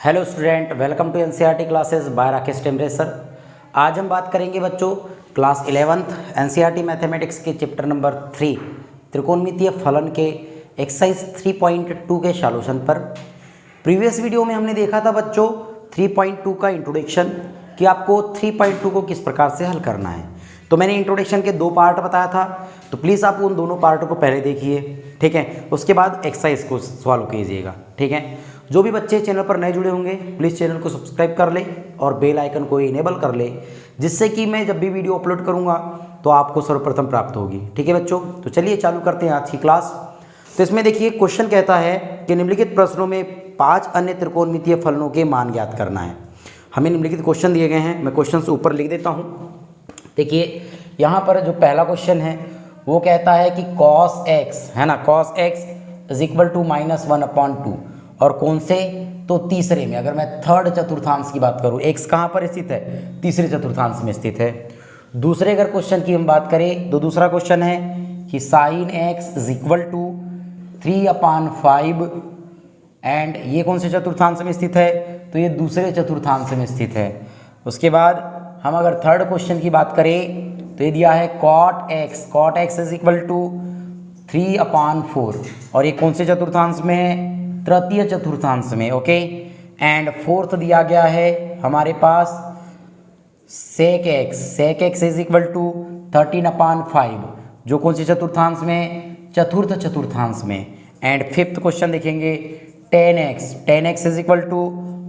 Hello student, welcome to NCERT classes by Rakesh Tembare sir. आज हम बात करेंगे बच्चों क्लास 11th एनसीईआरटी मैथमेटिक्स के चैप्टर नंबर 3 त्रिकोणमितीय फलन के एक्सरसाइज 3.2 के सॉल्यूशन पर। प्रीवियस वीडियो में हमने देखा था बच्चों 3.2 का इंट्रोडक्शन कि आपको 3.2 को किस प्रकार से हल करना है। तो मैंने इंट्रोडक्शन के 2 पार्ट बताया था, तो प्लीज़ आप उन दोनों पार्टों को पहले देखिए, ठीक है। उसके बाद एक्सरसाइज को सॉल्व कीजिएगा, ठीक है। जो भी बच्चे चैनल पर नए जुड़े होंगे प्लीज़ चैनल को सब्सक्राइब कर ले और बेल आइकन को इनेबल कर ले, जिससे कि मैं जब भी वीडियो अपलोड करूंगा तो आपको सर्वप्रथम प्राप्त होगी, ठीक है बच्चों। तो चलिए चालू करते हैं आज की क्लास। तो इसमें देखिए क्वेश्चन कहता है कि निम्नलिखित प्रश्नों में 5 अन्य त्रिकोणमितीय फलनों के मान ज्ञात करना है। हमें निम्नलिखित क्वेश्चन दिए गए हैं, मैं क्वेश्चन से ऊपर लिख देता हूँ। देखिए यहाँ पर जो पहला क्वेश्चन है वो कहता है कि cos x है ना, cos x is equal to -1/2 और कौन से, तो तीसरे में। अगर मैं थर्ड चतुर्थांश की बात करूँ, x कहाँ पर स्थित है, तीसरे चतुर्थांश में स्थित है। दूसरे अगर क्वेश्चन की हम बात करें तो दूसरा क्वेश्चन है कि sin x is equal to 3/5 and ये कौन से चतुर्थांश में स्थित है, तो ये दूसरे चतुर्थांश में स्थित है। उसके बाद हम अगर थर्ड क्वेश्चन की बात करें तो ये दिया है cot x is equal to 3/4 और ये कौन से चतुर्थांश में है, तृतीय चतुर्थांश में, ओके। एंड फोर्थ दिया गया है हमारे पास sec x is equal to 13/5 जो कौन से चतुर्थांश में, चतुर्थ चतुर्थांश में। एंड फिफ्थ क्वेश्चन देखेंगे tan x is equal to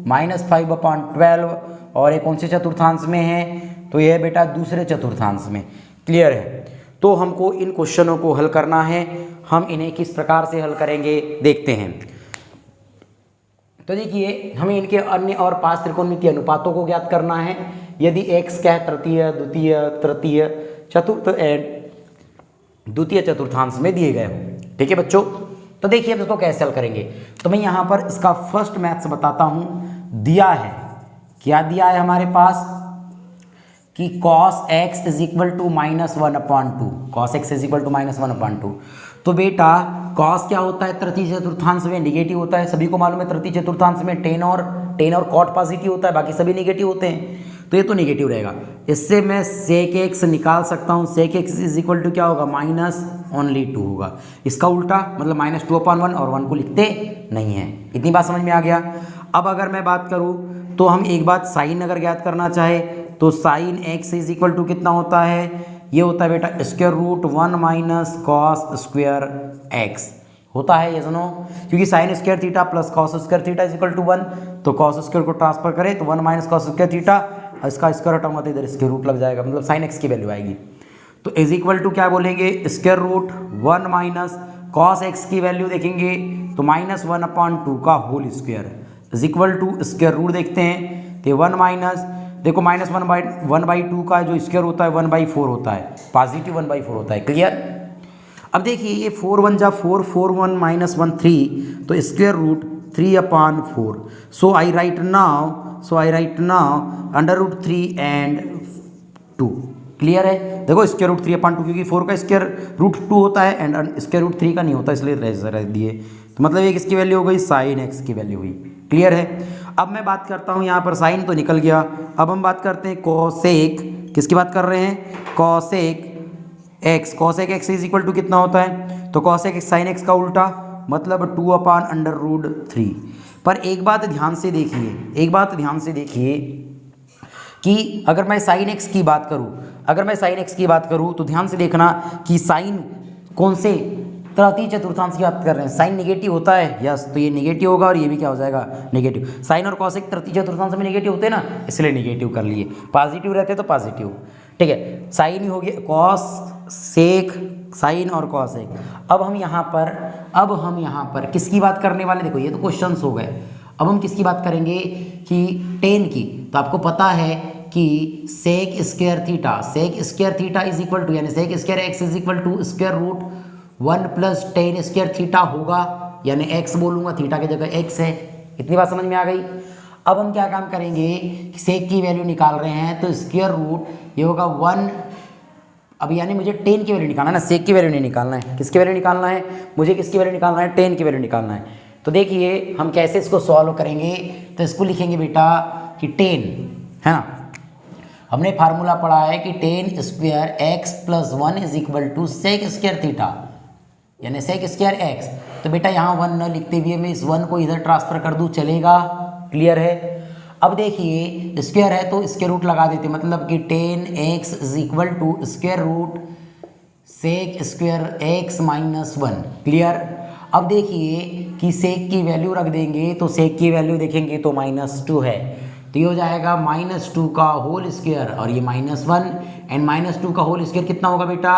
-5/12 और ये कौन से चतुर्थांश में है, तो ये है बेटा दूसरे चतुर्थांश में। क्लियर है। तो हमको इन क्वेश्चनों को हल करना है। हम इन्हें किस प्रकार से हल करेंगे देखते हैं। तो देखिए हमें इनके अन्य और 5 त्रिकोणमितीय अनुपातों को ज्ञात करना है। यदि x क्या है, तृतीय, द्वितीय, तृतीय, चतुर्थ एंड द्वितीय चतुर्थांश में दिए गए हो, ठीक है बच्चों। तो देखिए अब इसको कैसे हल करेंगे। तो मैं यहाँ पर इसका फर्स्ट मैथ्स बताता हूँ। दिया है, क्या दिया है हमारे पास कि cos x is equal to -1/2, cos x is equal to -1/2। तो बेटा cos क्या होता है, तृतीय चतुर्थांश में नेगेटिव होता है, सभी को मालूम है। तृतीय चतुर्थांश में टेन और cot पॉजिटिव होता है, बाकी सभी नेगेटिव होते हैं, तो ये तो नेगेटिव रहेगा। इससे मैं sec x निकाल सकता हूँ। sec x is equal to क्या होगा, -2 होगा। इसका उल्टा मतलब -2/1 और 1 को लिखते नहीं है। इतनी बात समझ में आ गया। अब अगर मैं बात करूँ तो हम एक बात साइन अगर ज्ञात करना चाहे तो sine x is equal to कितना होता है, ये होता है बेटा √1 - cos² x होता है, ये सुनो, क्योंकि sine square theta plus cos square theta is equal to 1, तो cos स्क्वायर को ट्रांसफर करें तो 1 - cos स्क्वायर थीटा, इसका स्क्वायर हटाऊंगा तो इधर स्क्वायर रूट लग जाएगा, मतलब साइन x की वैल्यू आएगी। तो इज इक्वल टू क्या बोलेंगे, √1 - cos x की वैल्यू देखेंगे तो -1/2 का whole square is equal to square root देखते हैं तो 1 माइनस, देखो -1/2 का जो स्क्वायर होता है 1/4 होता है, पॉजिटिव 1/4 होता है। क्लियर। अब देखिए ये 4 1 जा 4, 4 1 -1 3, तो square root 3/4। So I write now √3 and 2। Clear है। देखो स्क्वायर रूट 3/2 क्योंकि 4 का स्क्वायर रूट 2 होता है एंड स्क्वायर रूट 3 का नहीं होता, इसलिए रह दिए। तो मतलब ये किसकी वैल्यू हो गई, साइन x की वैल्यू हुई। क्लियर है। अब मैं बात करता हूँ, यहाँ पर साइन तो निकल गया। अब हम बात करते हैं कोसेक, किसकी बात कर रहे हैं, cosec x is equal to कितना होता है, तो कोसेक x साइन x का उल्टा मतलब 2/√3। पर एक बात ध्यान से देखिए कि अगर मैं साइन x की बात करूँ तो ध्यान से देखना कि साइन कौन से, तृतीय चतुर्थांश की बात कर रहे हैं। साइन नेगेटिव होता है, यस, तो ये नेगेटिव होगा और ये भी क्या हो जाएगा, नेगेटिव। साइन और कॉसेक तृतीय चतुर्थांश में नेगेटिव होते हैं ना, इसलिए नेगेटिव कर लिए। पॉजिटिव रहते तो पॉजिटिव, ठीक है। साइन ही हो गया, कॉस सेक, साइन और कॉसेक। अब हम यहाँ पर किसकी बात करने वाले, देखो ये तो क्वेश्चंस हो गए। अब हम किसकी बात करेंगे कि टेन की। तो आपको पता है कि sec square theta is equal to, यानी sec square x is equal to square root 1 + tan square theta होगा, यानी x बोलूँगा, थीटा की जगह x है। इतनी बात समझ में आ गई। अब हम क्या काम करेंगे, सेक की वैल्यू निकाल रहे हैं तो स्क्वायर रूट ये होगा 1, अब यानी मुझे टेन की वैल्यू निकालना है ना, सेक की वैल्यू नहीं निकालना है। किसकी वैल्यू निकालना है मुझे, किसकी वैल्यू निकालना है, टेन की वैल्यू निकालना है। तो देखिए हम कैसे इसको सॉल्व करेंगे। तो इसको लिखेंगे बेटा कि 10 है ना, हमने फार्मूला पढ़ा है कि 10 स्क्वायर एक्स plus 1 is equal to sec square theta, यानी सेक स्क्वायर एक्स। तो बेटा यहाँ 1 न लिखते हुए मैं इस 1 को इधर ट्रांसफर कर दूँ, चलेगा? क्लियर है। अब देखिए स्क्वायर है तो स्क्वायर रूट लगा देते, मतलब कि 10x is equal to square root sec square एक्स माइनस 1। क्लियर। अब देखिए कि सेक की वैल्यू रख देंगे, तो सेक की वैल्यू देखेंगे तो -2 है, तो ये हो जाएगा -2 का होल स्क्वायर और ये -1 एंड -2 का होल स्क्वायर कितना होगा बेटा?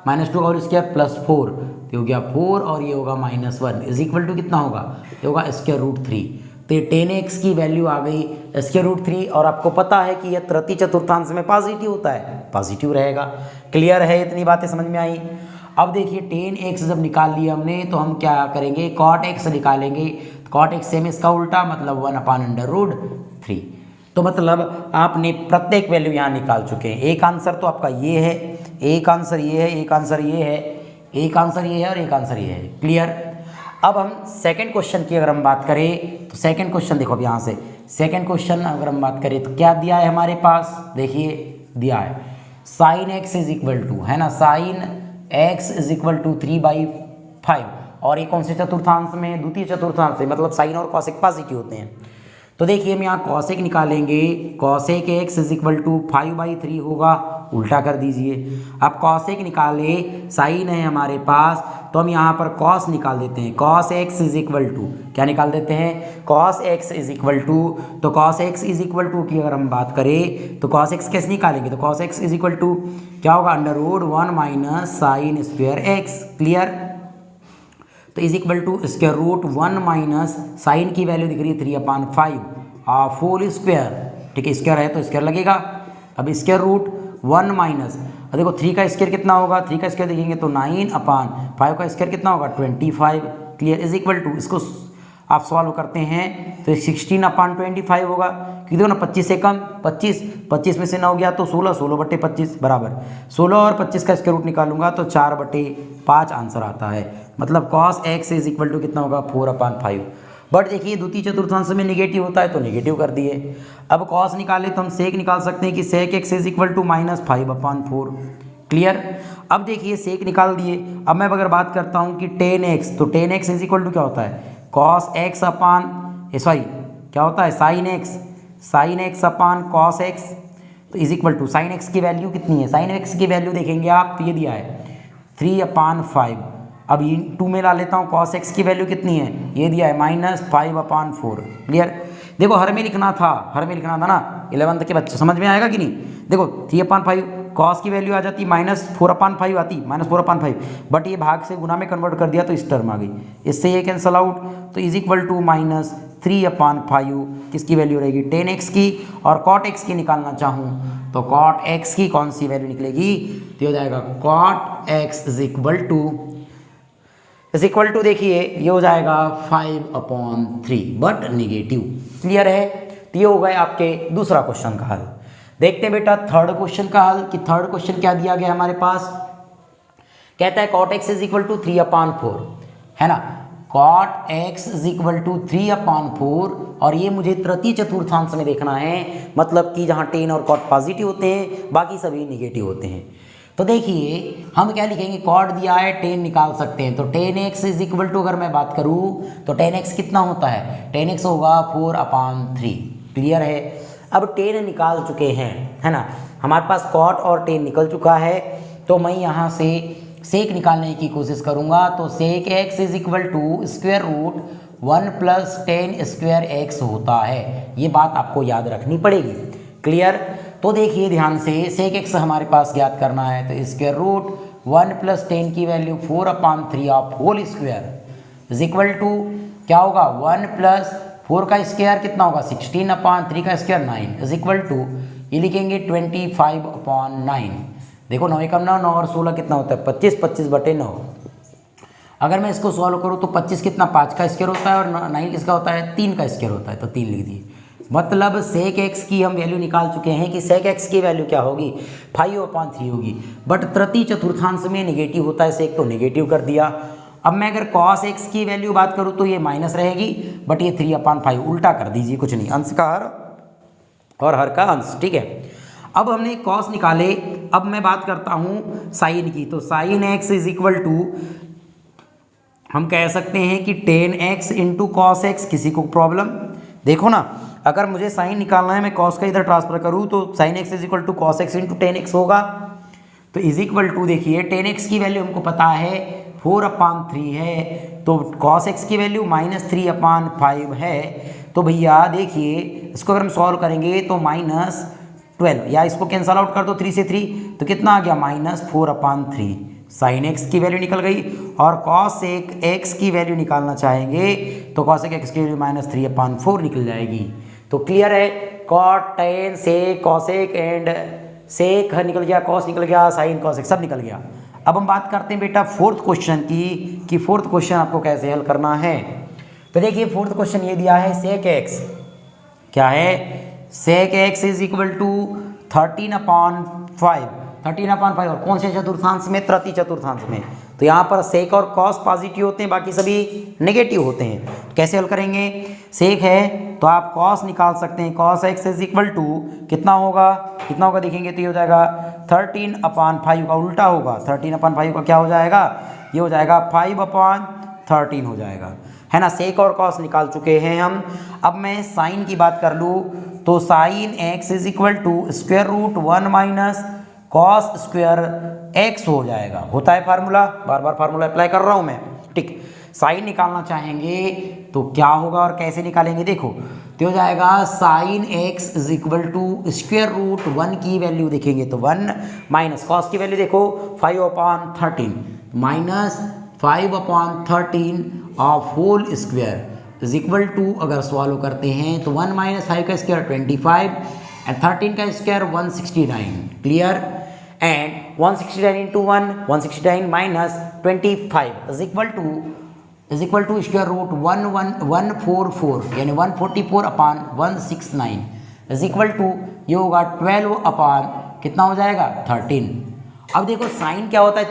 -2 का होल स्क्वायर +4, तो हो गया 4 और ये होगा -1 इज इक्वल टू कितना होगा? ये होगा स्क्वायर रूट 3। तो ये 10x की वैल्यू आ गई स्क्वायर रूट 3, और आपको पता है कि यह तृतीय चतुर्थांश में पॉजिटिव होता है, पॉजिटिव रहेगा। क्लियर है, इतनी बातें समझ में आई। अब देखिए 10x जब निकाल लिया हमने तो हम क्या करेंगे? cot x निकालेंगे। cot x सेम इसका उल्टा, मतलब 1/√3। तो मतलब आपने प्रत्येक वैल्यू यहाँ निकाल चुके हैं। एक आंसर तो आपका ये है, एक आंसर ये है, एक आंसर ये है, एक आंसर ये है और एक आंसर ये है। क्लियर। अब हम सेकंड क्वेश्चन की अगर हम बात करें तो सेकंड क्वेश्चन देखो, अब यहाँ से सेकंड क्वेश्चन अगर हम बात करें तो क्या दिया है हमारे पास? देखिए दिया है sin x is equal to, है ना, sin x is equal to 3/5, और ये कौन से चतुर्थांश में? द्वितीय चतुर्थांश में, मतलब साइन और कॉसेक पॉजिटिव होते हैं। तो देखिए हम यहाँ कॉसेक निकालेंगे, cosec x is equal to 5/3 होगा, उल्टा कर दीजिए। अब कॉसेक निकाले, साइन है हमारे पास, तो हम यहाँ पर कॉस निकाल देते हैं। Cos x is equal to क्या निकाल देते हैं? Cos x is equal to, तो cos x is equal to की अगर हम बात करें तो कॉस x कैसे निकालेंगे? तो cos x is equal to क्या होगा? √1 minus sine square x। Clear. तो is equal to square root 1 minus sine की वैल्यू दिख रही है 3/5 होल स्क्वायर। ठीक है, स्क्वायर है तो स्क्वायर लगेगा। अब स्क्वायर रूट 1 माइनस, देखो 3 का स्क्वायर कितना होगा? 3 का स्क्वायर देखेंगे तो 9/5 का स्क्वायर कितना होगा? 25। क्लियर। इज इक्वल टू, इसको आप सॉल्व करते हैं तो 16/25 होगा, क्योंकि देखो ना 25 से कम 25 में से 9 गया तो 16/25 बराबर 16, और 25 का स्क्वायर रूट निकालूंगा तो 4/5 आंसर आता है। मतलब cos x is equal to कितना होगा? 4/5। बट देखिए द्वितीय चतुर्थांश में निगेटिव होता है तो निगेटिव कर दिए। अब cos निकाले तो हम सेक निकाल सकते हैं कि sec x is equal to -5/4। Clear. अब देखिए सेक निकाल दिए। अब मैं अगर बात करता हूँ कि 10x, तो 10x इज इक्वल टू क्या होता है? cos x क्या होता है? sin x upon cos x, तो is equal to sin x की वैल्यू कितनी है? sin x की वैल्यू देखेंगे आप तो ये दिया है 3/5। अब ये 2 में ला लेता हूँ, cos x की वैल्यू कितनी है? ये दिया है -5/4। क्लियर। देखो हर में लिखना था ना, 11th के बच्चे समझ में आएगा कि नहीं? देखो 3/5 cos की वैल्यू आ जाती -4/5 आती, -4/5, बट ये भाग से गुना में कन्वर्ट कर दिया तो इस टर्म आ गई, इससे ये कैंसल आउट, तो इज इक्वल टू -3/5 किसकी वैल्यू रहेगी? 10x की। और cot x की निकालना चाहूँ तो cot x की कौन सी वैल्यू निकलेगी? तो हो जाएगा cot x is equal to देखिए ये हो जाएगा 5/3 बट निगेटिव। क्लियर है। तो ये हो गए आपके दूसरा क्वेश्चन का हल। देखते हैं बेटा थर्ड क्वेश्चन का हल कि थर्ड क्वेश्चन क्या दिया गया हमारे पास। कहता है cot x is equal to 3/4, है ना, cot x is equal to 3/4, और ये मुझे तृतीय चतुर्थांश में देखना है, मतलब कि जहाँ tan और cot पॉजिटिव होते हैं बाकी सभी निगेटिव होते हैं। तो देखिए हम क्या लिखेंगे? cot दिया है, tan निकाल सकते हैं, तो tan x is equal to अगर मैं बात करूँ तो tan x कितना होता है? tan x होगा 4/3। क्लियर है। अब tan निकाल चुके हैं, है ना, हमारे पास cot और tan निकल चुका है, तो मैं यहाँ से सेक निकालने की कोशिश करूँगा। तो sec x is equal to square root 1 + tan square x होता है। ये बात आपको याद रखनी पड़ेगी। क्लियर। तो देखिए ध्यान से, सेक x हमारे पास ज्ञात करना है, तो स्क्वायर रूट 1 + tan की value 4/3 whole square is equal to क्या होगा? 1 + 4 का स्क्वायर कितना होगा? 16/3 का स्क्वायर 9 इज इक्वल टू ये लिखेंगे 25/9। देखो 9 एकम 9, 9 और 16 कितना होता है? 25, 25/9। अगर मैं इसको सॉल्व करूँ तो 25 कितना? 5 का स्क्वायर होता है, और 9 किसका होता है? 3 का स्क्वायर होता है, तो 3 लिख दिए। मतलब सेक x की हम वैल्यू निकाल चुके हैं कि सेक x की वैल्यू क्या होगी? 5/3 होगी। बट तृतीय चतुर्थांश में निगेटिव होता है सेक, तो निगेटिव कर दिया। अब मैं अगर cos x की वैल्यू बात करूँ तो ये माइनस रहेगी, बट ये 3/5 उल्टा कर दीजिए, कुछ नहीं, अंश का हर और हर का अंश, ठीक है। अब हमने cos निकाले, अब मैं बात करता हूँ साइन की, तो sine x is equal to हम कह सकते हैं कि 10x इंटू कॉस एक्स। किसी को प्रॉब्लम? देखो ना, अगर मुझे साइन निकालना है, मैं कॉस का इधर ट्रांसफर करूँ तो sine x is equal to cos x into 10x होगा। तो इज इक्वल टू देखिए 10x की वैल्यू हमको पता है 4/3 है, तो कॉस एक्स की वैल्यू -3/5 है। तो भैया देखिए इसको अगर हम सॉल्व करेंगे तो -12, या इसको कैंसल आउट कर दो 3 से 3, तो कितना आ गया -4/3। साइन एक्स की वैल्यू निकल गई, और कॉस एक्स की वैल्यू निकालना चाहेंगे तो कॉस एक्स की वैल्यू -3/4 निकल जाएगी। तो क्लियर है, cot, tan, sec, cosec and sec निकल गया, कॉस निकल गया, साइन, कॉसेक सब निकल गया। अब हम बात करते हैं बेटा फोर्थ क्वेश्चन की, कि फोर्थ क्वेश्चन आपको कैसे हल करना है। तो देखिए फोर्थ क्वेश्चन ये दिया है, सेक एक्स क्या है, sec x is equal to 13/5, 13/5, और कौन से चतुर्थांश में, तृतीय चतुर्थांश में। तो यहाँ पर सेक और कॉस पॉजिटिव होते हैं, बाकी सभी नेगेटिव होते हैं। कैसे हल करेंगे, सेक है तो आप कॉस निकाल सकते हैं, cos x is equal to कितना होगा, कितना होगा देखेंगे तो ये हो जाएगा 13/5 का उल्टा होगा, 13/5 का क्या हो जाएगा, ये हो जाएगा 5/13 हो जाएगा, है ना। सेक और कॉस निकाल चुके हैं हम। अब मैं साइन की बात कर लूँ तो sine x is equal to square root 1 minus cos square x हो जाएगा। होता है फार्मूला, बार बार फार्मूला अप्लाई कर रहा हूँ मैं, ठीक। साइन निकालना चाहेंगे तो क्या होगा और कैसे निकालेंगे, देखो तो हो जाएगा sine x is equal to square root 1 की वैल्यू देखेंगे तो 1 माइनस कॉस की वैल्यू देखो 5/13 minus 5/13 of whole square is equal to, अगर सॉल्व करते हैं तो 1 माइनस 5 का स्क्वायर 25 एंड 13 का square 169, clear. And 169 into 169 minus 25 is equal to square root 144 यानी 144/169 इज इक्वल टू ये होगा 12 कितना हो जाएगा 13। अब देखो साइन क्या होता है,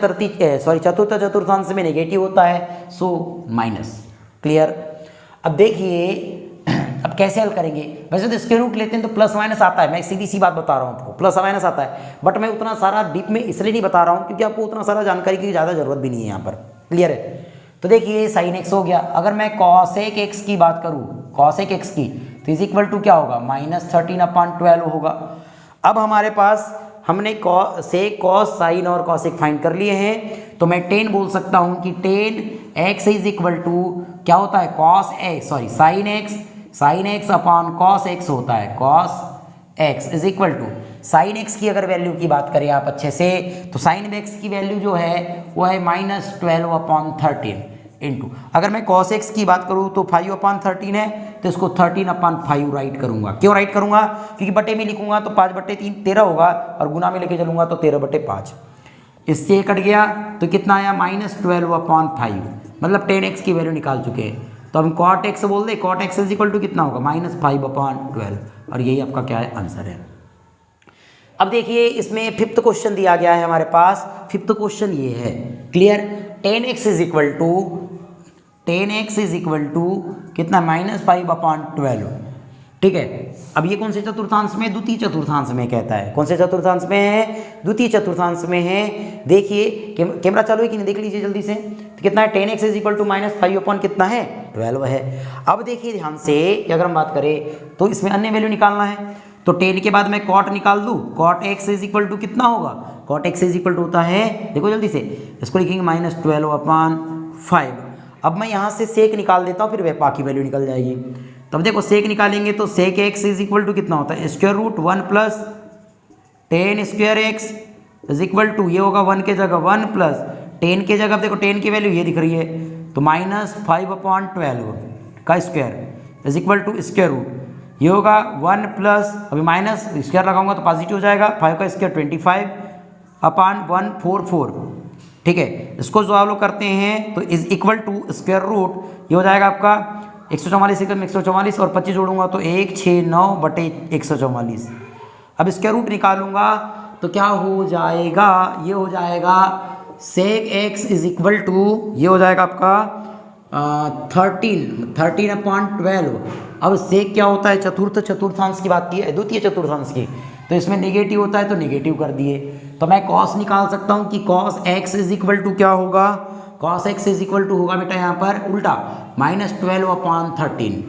चतुर्थ चतुर्थांश में नेगेटिव होता है, सो माइनस, क्लियर। अब देखिए अब कैसे हल करेंगे, वैसे तो स्क्वायर रूट लेते हैं तो प्लस माइनस आता है, मैं सीधी सी बात बता रहा हूँ आपको, प्लस माइनस आता है, बट मैं उतना सारा डीप में इसलिए नहीं बता रहा हूँ क्योंकि आपको उतना सारा जानकारी की ज़्यादा जरूरत भी नहीं है यहाँ पर, क्लियर है। तो देखिए साइन एक्स हो गया, अगर मैं कॉसेक एक्स की बात करूँ, कॉसेक एक्स की, तो इज इक्वल टू क्या होगा -13/12 होगा। अब हमारे पास हमने सेक, कॉस, साइन और कॉसेक फाइंड कर लिए हैं, तो मैं 10 बोल सकता हूँ कि 10x इज इक्वल टू क्या होता है, cos x, sorry sine x upon cos x होता है, cos x is equal to sine x की अगर वैल्यू की बात करें आप अच्छे से, तो साइन एक्स की वैल्यू जो है वो है -12/13 इंटू, अगर मैं कॉस एक्स की बात करूँ तो 5/13 है, तो इसको 13/5 राइट करूँगा। क्यों राइट करूँगा, क्योंकि बटे में लिखूँगा तो 5/3 13 होगा, और गुना में लेके चलूँगा तो 13/5, इससे कट गया तो कितना आया -12/5, मतलब 10x की वैल्यू निकाल चुके हैं। तो हम कॉट एक्स बोल दे, cot x is equal to कितना होगा -5/12, और यही आपका क्या है आंसर है। अब देखिए इसमें फिफ्थ क्वेश्चन दिया गया है हमारे पास, फिफ्थ क्वेश्चन ये है, clear. 10x is equal to कितना -5/12, ठीक है। अब ये कौन से चतुर्थांश में, द्वितीय चतुर्थांश में कहता है, कौन से चतुर्थांश में है, द्वितीय चतुर्थांश में है। देखिए कैमरा चालू है कि नहीं, देख लीजिए जल्दी से, तो कितना है 10x इज इक्वल टू -5 कितना है 12 है। अब देखिए ध्यान से कि अगर हम बात करें तो इसमें अन्य वैल्यू निकालना है, तो 10 के बाद मैं कॉट निकाल दूँ, cot x is equal to कितना होगा, cot x is equal to होता है, देखो जल्दी से इसको लिखेंगे -12/5। अब मैं यहाँ से सेक निकाल देता हूँ, फिर बाकी वैल्यू निकल जाएगी। तब देखो सेक निकालेंगे तो sec x is equal to कितना होता है, square root 1 plus 10 square x is equal to, ये होगा 1 के जगह 1 प्लस 10 के जगह, देखो 10 की वैल्यू ये दिख रही है, तो -5/12 का square is equal to square root, ये होगा 1 प्लस, अभी माइनस स्क्वायर लगाऊंगा तो पॉजिटिव हो जाएगा, 5 का स्क्वायर 25/144, ठीक है। इसको जो आप लोग करते हैं तो is equal to square root, ये हो जाएगा आपका 144 एकम 144 और 25 जोड़ूंगा तो 169/144। अब स्क्वायर रूट निकालूंगा तो क्या हो जाएगा, ये हो जाएगा sec x is equal to, ये हो जाएगा आपका 13/12। अब सेक क्या होता है, चतुर्थांश की बात की है, द्वितीय चतुर्थांश की, तो इसमें नेगेटिव होता है तो नेगेटिव कर दिए। तो मैं कॉस निकाल सकता हूँ कि cos x is equal to क्या होगा, cos x is equal to होगा बेटा यहाँ पर उल्टा -12/13।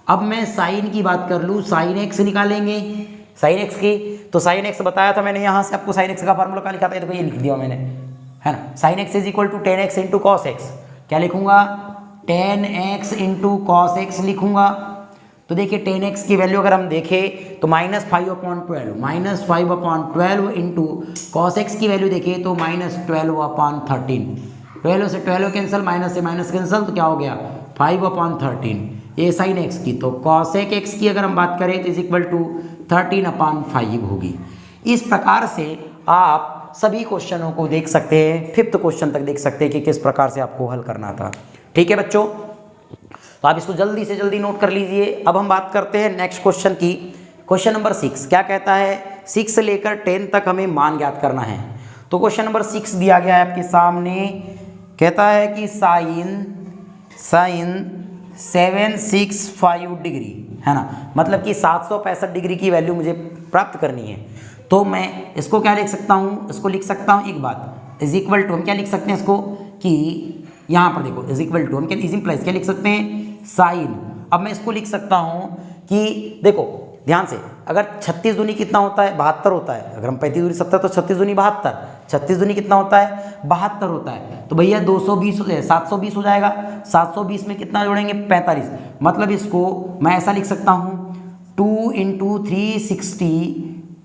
अब मैं साइन की बात कर लूँ, साइन एक्स निकालेंगे, साइन एक्स की, तो साइन एक्स बताया था मैंने, यहाँ से आपको साइन एक्स का फार्मूला क्या लिखा था, देखो ये लिख दिया मैंने, है ना। Sine x is equal to 10x into cos x, क्या लिखूंगा 10x इंटू कॉस एक्स लिखूंगा। तो देखिए 10x की वैल्यू अगर हम देखें तो -5/12 इंटू कॉस एक्स की वैल्यू देखें तो -12/13। 12 से 12 कैंसिल, माइनस से माइनस कैंसिल, तो क्या हो गया 5/13। ये साइन एक्स की, तो कॉसेक एक्स की अगर हम बात करें तो इज इक्वल टू 13/5 होगी। इस प्रकार से आप सभी क्वेश्चनों को देख सकते हैं, 5th क्वेश्चन तक देख सकते हैं कि किस प्रकार से आपको हल करना था। ठीक है बच्चों, तो आप इसको जल्दी से जल्दी नोट कर लीजिए। अब हम बात करते हैं नेक्स्ट क्वेश्चन की। क्वेश्चन नंबर 6 क्या कहता है, 6 से लेकर 10 तक हमें मान ज्ञात करना है। तो क्वेश्चन नंबर 6 दिया गया है आपके सामने, कहता है कि साइन 765 डिग्री, है ना, मतलब कि 765 डिग्री की वैल्यू मुझे प्राप्त करनी है। तो मैं इसको क्या लिख सकता हूँ, इसको लिख सकता हूँ एक बात इज इक्वल टू, हम क्या लिख सकते हैं इसको कि यहाँ पर देखो इज इक्वल टू, हम क्या इज इम्प्लाइज क्या लिख सकते हैं साइन। अब मैं इसको लिख सकता हूँ कि देखो ध्यान से, अगर 36 दूनी कितना होता है 72 होता है, अगर हम 35 दूनी 70 तो 36 दूनी 72, 36 दूनी कितना होता है 72 होता है। तो भैया 220 720 हो जाएगा, 720 में कितना जोड़ेंगे 45, मतलब इसको मैं ऐसा लिख सकता हूँ 2 इंटू 360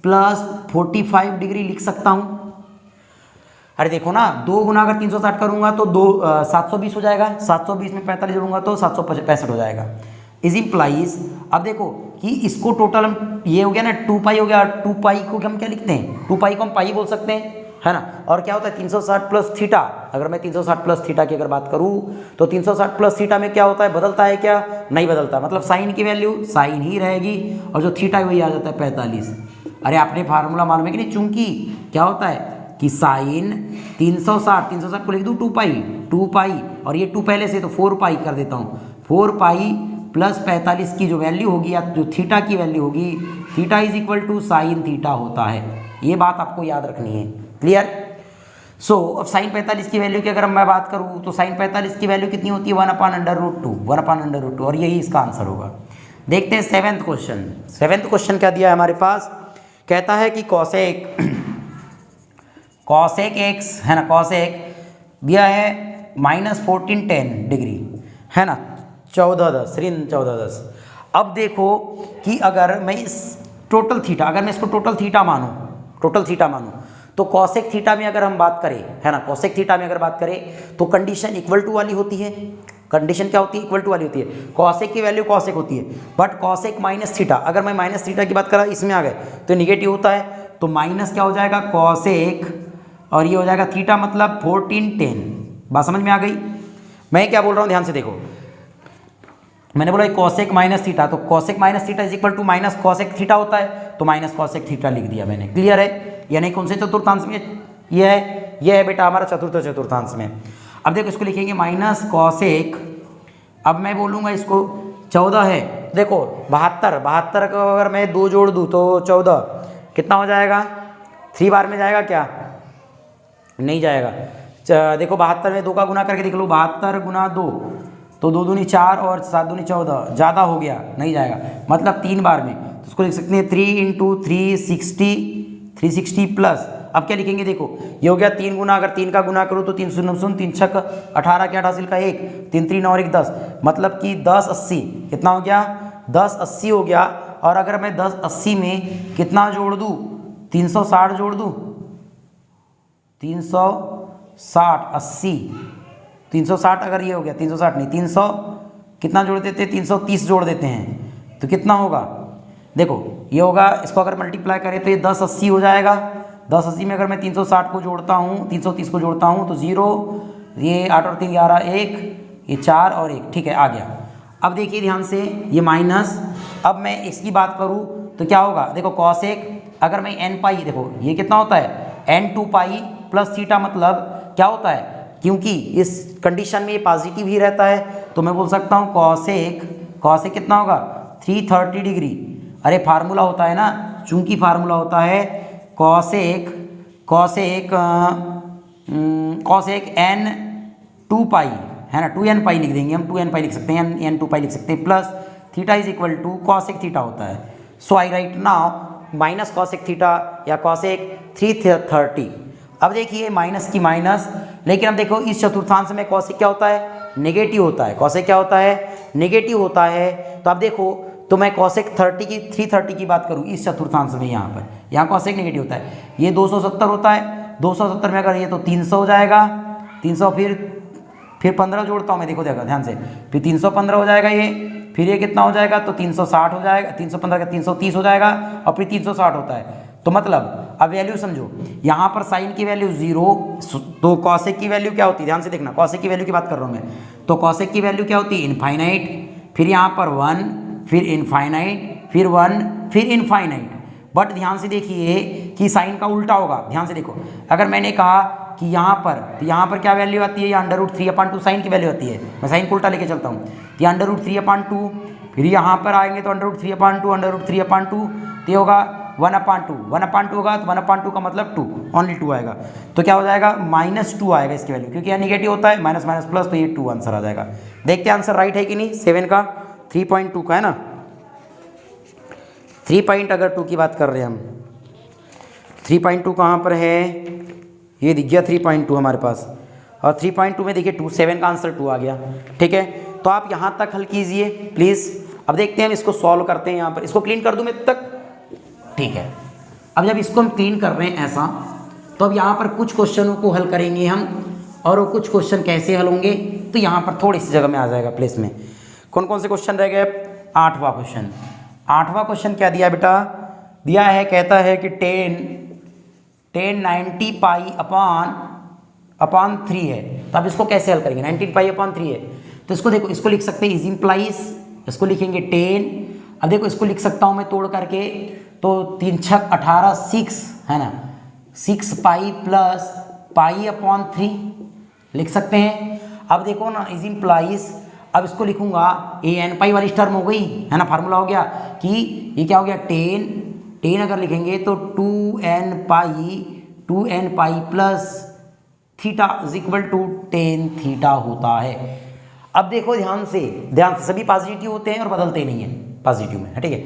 प्लस 45 डिग्री लिख सकता हूँ। अरे देखो ना, 2 गुना अगर 360 करूँगा तो 720 हो जाएगा, 720 में 45 जोड़ूंगा तो 765 हो जाएगा। इज इम्प्लाइज, अब देखो कि इसको टोटल हम, ये हो गया ना 2 पाई हो गया, 2 पाई को हम क्या लिखते हैं 2 पाई को हम पाई बोल सकते हैं, है ना। और क्या होता है 360 प्लस थीटा, अगर मैं 360 प्लस थीटा की अगर बात करूँ तो 360 प्लस थीटा में क्या होता है, बदलता है क्या, नहीं बदलता, मतलब साइन की वैल्यू साइन ही रहेगी और जो थीटा है वही आ जाता है 45। अरे आपने फार्मूला मालूम है कि नहीं, चूंकि क्या होता है कि साइन 360 को लिख दूँ 2 पाई और ये 2 पहले से तो 4 पाई कर देता हूँ, 4 पाई प्लस 45 की जो वैल्यू होगी या जो थीटा की वैल्यू होगी, theta is equal to sine theta होता है। ये बात आपको याद रखनी है, क्लियर। सो अब साइन 45 की वैल्यू की अगर मैं बात करूँ तो साइन 45 की वैल्यू कितनी होती है 1/√2, और यही इसका आंसर होगा। देखते हैं 7th क्वेश्चन। 7th क्वेश्चन क्या दिया है हमारे पास, कहता है कि कॉसेक एक्स, है ना, कॉसेक दिया है -1410 डिग्री, है ना, 1410 ऋण 1410। अब देखो कि अगर मैं इस टोटल थीटा, अगर मैं इसको टोटल थीटा मानूँ तो कॉसेक थीटा में अगर हम बात करें, है ना, कॉसेक थीटा में अगर बात करें तो कंडीशन इक्वल टू वाली होती है। कंडीशन क्या होती है, इक्वल टू वाली होती है। कॉसेक की वैल्यू कॉसेक होती है, बट कॉसेक माइनस थीटा, अगर मैं माइनस थीटा की बात करा इसमें आ गए तो निगेटिव होता है, तो माइनस क्या हो जाएगा कॉसेक और ये हो जाएगा थीटा, मतलब 1410। बात समझ में आ गई। मैं क्या बोल रहा हूँ ध्यान से देखो, मैंने बोला कॉसेक माइनस थीटा, तो cosec minus theta is equal to minus cosec theta होता है, तो माइनस कॉसेक थीटा लिख दिया मैंने, क्लियर है। यानी कौन से चतुर्थांश में, ये है बेटा हमारा चतुर्थांश में। अब देखो इसको लिखेंगे माइनस कॉसेक, अब मैं बोलूँगा इसको 14 है, देखो 72 को अगर मैं 2 जोड़ दूँ तो 14 कितना हो जाएगा, 3 बार में जाएगा क्या, नहीं जाएगा। देखो 72 में 2 का गुना करके देख लो, 72 गुना 2 तो 2 दूनी 4 और 7 दूनी 14, ज़्यादा हो गया, नहीं जाएगा, मतलब 3 बार में। तो उसको लिख सकते हैं 3 इंटू 360 प्लस, अब क्या लिखेंगे देखो ये हो गया 3 गुना, अगर 3 का गुना करूँ तो 3 शून्य 3 छक 18 के 8 हासिल का 1, 3 3 और 1 10, मतलब कि 1080 कितना हो गया 1080 हो गया। और अगर मैं 1080 में कितना जोड़ दूँ 360 जोड़ दूँ, 360 80 360, अगर ये हो गया 360 नहीं 300 कितना जोड़ देते हैं 330 जोड़ देते हैं, तो कितना होगा देखो ये होगा, इसको अगर मल्टीप्लाई करें तो ये 1080 हो जाएगा। 1080 में अगर मैं 360 को जोड़ता हूँ 330 को जोड़ता हूँ तो 0, ये 8 और 3 11 1, ये 4 और 1, ठीक है आ गया। अब देखिए ध्यान से ये माइनस, अब मैं इसकी बात करूँ तो क्या होगा देखो कॉसेक, अगर मैं n पाई, देखो ये कितना होता है n2 पाई प्लस थीटा, मतलब क्या होता है, क्योंकि इस कंडीशन में ये पॉजिटिव ही रहता है, तो मैं बोल सकता हूँ कॉसेक कितना होगा 330 डिग्री। अरे फार्मूला होता है ना, चूंकि फार्मूला होता है कॉसेक n 2 पाई है ना, 2n पाई लिख देंगे हम, 2n पाई लिख सकते हैं, n 2 पाई लिख सकते हैं, plus theta is equal to cosec theta होता है। So I write now minus cosec theta या कॉसेक 330। अब देखिए माइनस की माइनस, लेकिन अब देखो इस चतुर्थांश में कॉसेक क्या होता है, नेगेटिव होता है। कॉसेक क्या होता है, नेगेटिव होता है। तो अब देखो, तो मैं कॉसेक 330 की बात करूँ इस चतुर्थांश में, यहाँ कॉसेक नेगेटिव होता है, ये 270 होता है, 270 में अगर ये तो 300 हो जाएगा, 300 फिर 15 जोड़ता हूँ मैं, देखो ध्यान से, फिर 315 हो जाएगा ये, फिर ये कितना हो जाएगा, तो 360 हो जाएगा, 315 का 330 हो जाएगा, और फिर 360 होता है। तो मतलब अब वैल्यू समझो, यहाँ पर साइन की वैल्यू 0, तो कॉसेक की वैल्यू क्या होती है, ध्यान से देखना, कॉसेक की वैल्यू की बात कर रहा हूँ मैं, तो कॉसेक की वैल्यू क्या होती है, इनफाइनाइट, फिर यहाँ पर 1, फिर इनफाइनाइट, फिर 1, फिर इनफाइनाइट। बट ध्यान से देखिए कि साइन का उल्टा होगा, ध्यान से देखो, अगर मैंने कहा कि यहाँ पर, तो यहाँ पर क्या वैल्यू आती है, ये √3/2 साइन की वैल्यू आती है, मैं साइन को उल्टा लेके चलता हूँ, ये √3/2, फिर यहाँ पर आएंगे तो √3/2, तो ये होगा 1/2 होगा, तो 1/2 का मतलब 2, ओनली 2 आएगा, तो क्या हो जाएगा -2 आएगा इसकी वैल्यू, क्योंकि यहाँ निगेटिव होता है, माइनस माइनस प्लस, तो ये 2 आंसर आ जाएगा। देखते हैं आंसर राइट है कि नहीं, 7 का 3.2 का है ना, 3.2 की बात कर रहे हैं हम, 3.2 कहाँ पर है, ये दिख गया 3.2 हमारे पास, और 3.2 में देखिए 7 का आंसर 2 आ गया। ठीक है, तो आप यहाँ तक हल कीजिए प्लीज़। अब देखते हैं हम इसको सॉल्व करते हैं, यहाँ पर इसको क्लीन कर दूँ मैं तक, ठीक है। अब जब इसको हम क्लीन कर रहे हैं ऐसा, तो अब यहाँ पर कुछ क्वेश्चनों को हल करेंगे हम, और वो कुछ क्वेश्चन कैसे हल होंगे, तो यहाँ पर थोड़ी सी जगह में आ जाएगा प्लेस में। कौन कौन से क्वेश्चन रह गए, 8वां क्वेश्चन। 8वां क्वेश्चन क्या दिया बेटा, दिया है, कहता है कि 10 90 पाई अपॉन 3 है, तो अब इसको कैसे हल करेंगे, 19 पाई अपॉन 3 है, तो इसको देखो, इसको लिख सकते हैं इज इम्प्लाइज, इसको लिखेंगे 10, अब देखो इसको लिख सकता हूँ मैं तोड़ करके, तो 3 छक 18 6 है ना, 6 पाई प्लस पाई अपॉन 3 लिख सकते हैं। अब देखो ना इज इम्प्लाइज, अब इसको लिखूंगा, ये n पाई वाली टर्म हो गई है ना, फार्मूला हो गया कि ये क्या हो गया 10 अगर लिखेंगे तो 2n pi plus theta is equal to 10 theta होता है। अब देखो ध्यान से सभी पॉजिटिव होते हैं और बदलते नहीं हैं पॉजिटिव में, ठीक है।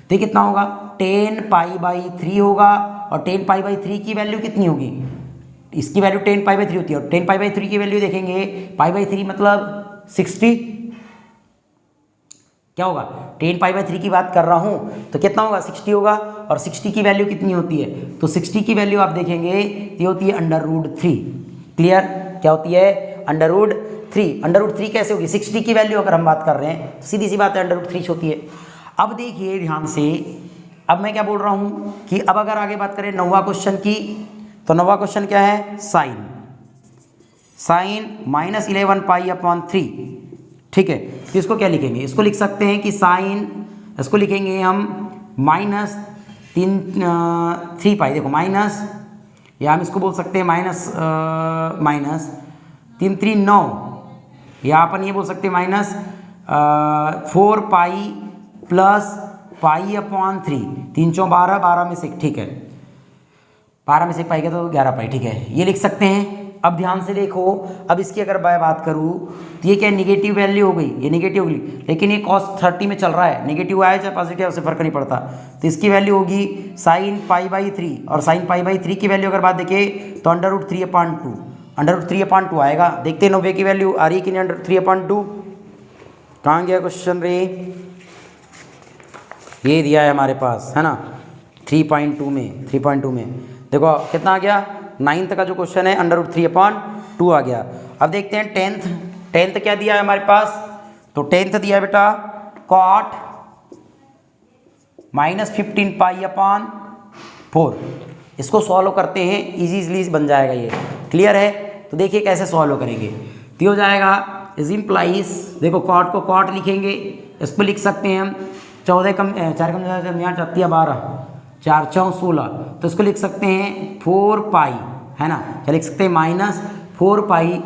तो कितना होगा 10 पाई 3 होगा, और 10 पाई 3 की वैल्यू कितनी होगी, इसकी वैल्यू 10 पाई 3 होती है, और 10 पाई 3 की वैल्यू देखेंगे पाई 3 मतलब 60, क्या होगा 10 पाई 3 की बात कर रहा हूँ तो कितना होगा 60 होगा, और 60 की वैल्यू कितनी होती है, तो 60 की वैल्यू आप देखेंगे ये होती है √3। क्लियर, क्या होती है √3। √3 कैसे होगी, 60 की वैल्यू अगर हम बात कर रहे हैं तो सीधी सी बात है √3 होती है। अब देखिए ध्यान से, अब मैं क्या बोल रहा हूँ कि अब अगर आगे बात करें 9वां क्वेश्चन की, तो 9वां क्वेश्चन क्या है, साइन -11 पाई अपॉन 3, ठीक है। तो इसको क्या लिखेंगे, इसको लिख सकते हैं कि साइन, इसको लिखेंगे हम -3 पाई, देखो माइनस, या हम इसको बोल सकते हैं माइनस 3 3 9, या अपन ये बोल सकते हैं -4 पाई प्लस पाई अपॉन 3, 3 4 12, 12 में से, ठीक है, 12 में से पाई का तो 11 पाई, ठीक है, ये लिख सकते हैं। अब ध्यान से देखो, अब इसकी अगर मैं बात करूँ तो ये क्या नेगेटिव वैल्यू हो गई, ये नेगेटिव होगी, लेकिन ये cos 30 में चल रहा है, नेगेटिव आया चाहे पॉजिटिव उससे फर्क नहीं पड़ता, तो इसकी वैल्यू होगी sin पाई/3, और sin पाई/3 की वैल्यू अगर बात देखें तो √3/2 आएगा। देखते हैं 90 की वैल्यू आ रही है कि नहीं, √3/2 कहाँ गया क्वेश्चन रे, ये दिया है हमारे पास है ना 3.2 में देखो कितना आ गया, 9th का जो क्वेश्चन है √3/2 आ गया। अब देखते हैं 10th क्या दिया है हमारे पास, तो 10th दिया है बेटा cot -15 पाई/4। इसको सॉल्व करते हैं, इजीली बन जाएगा ये, क्लियर है। तो देखिए कैसे सॉल्व करेंगे, तो हो जाएगा इज इम्प्लाइज, देखो cot को cot लिखेंगे, इसको लिख सकते हैं हम 14 कम 4 कम 12 4 4 16, तो इसको लिख सकते हैं 4 पाई है ना, क्या लिख सकते हैं 4 पाई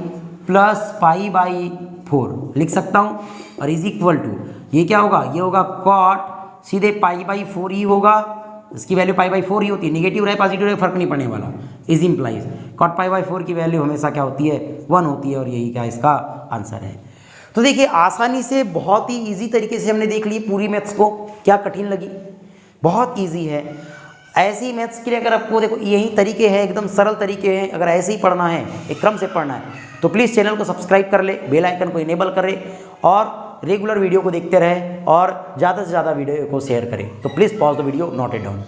प्लस पाई बाई 4 लिख सकता हूँ, और इज इक्वल टू ये क्या होगा, ये होगा कॉट सीधे पाई बाई 4 ही होगा, इसकी वैल्यू पाई बाई 4 ही होती है, निगेटिव रहे पॉजिटिव रहे फर्क नहीं पड़ने वाला, is implies cot pi by 4 की वैल्यू हमेशा क्या होती है 1 होती है, और यही क्या इसका आंसर है। तो देखिए आसानी से बहुत ही इजी तरीके से हमने देख ली पूरी मैथ्स को, क्या कठिन लगी, बहुत इजी है। ऐसे ही मैथ्स के लिए अगर आपको देखो यही तरीके हैं, एकदम सरल तरीके हैं, अगर ऐसे ही पढ़ना है, एक क्रम से पढ़ना है, तो प्लीज़ चैनल को सब्सक्राइब कर ले, बेल आइकन को इनेबल करें और रेगुलर वीडियो को देखते रहें और ज़्यादा से ज़्यादा वीडियो को शेयर करें। तो please pause the video, note it down.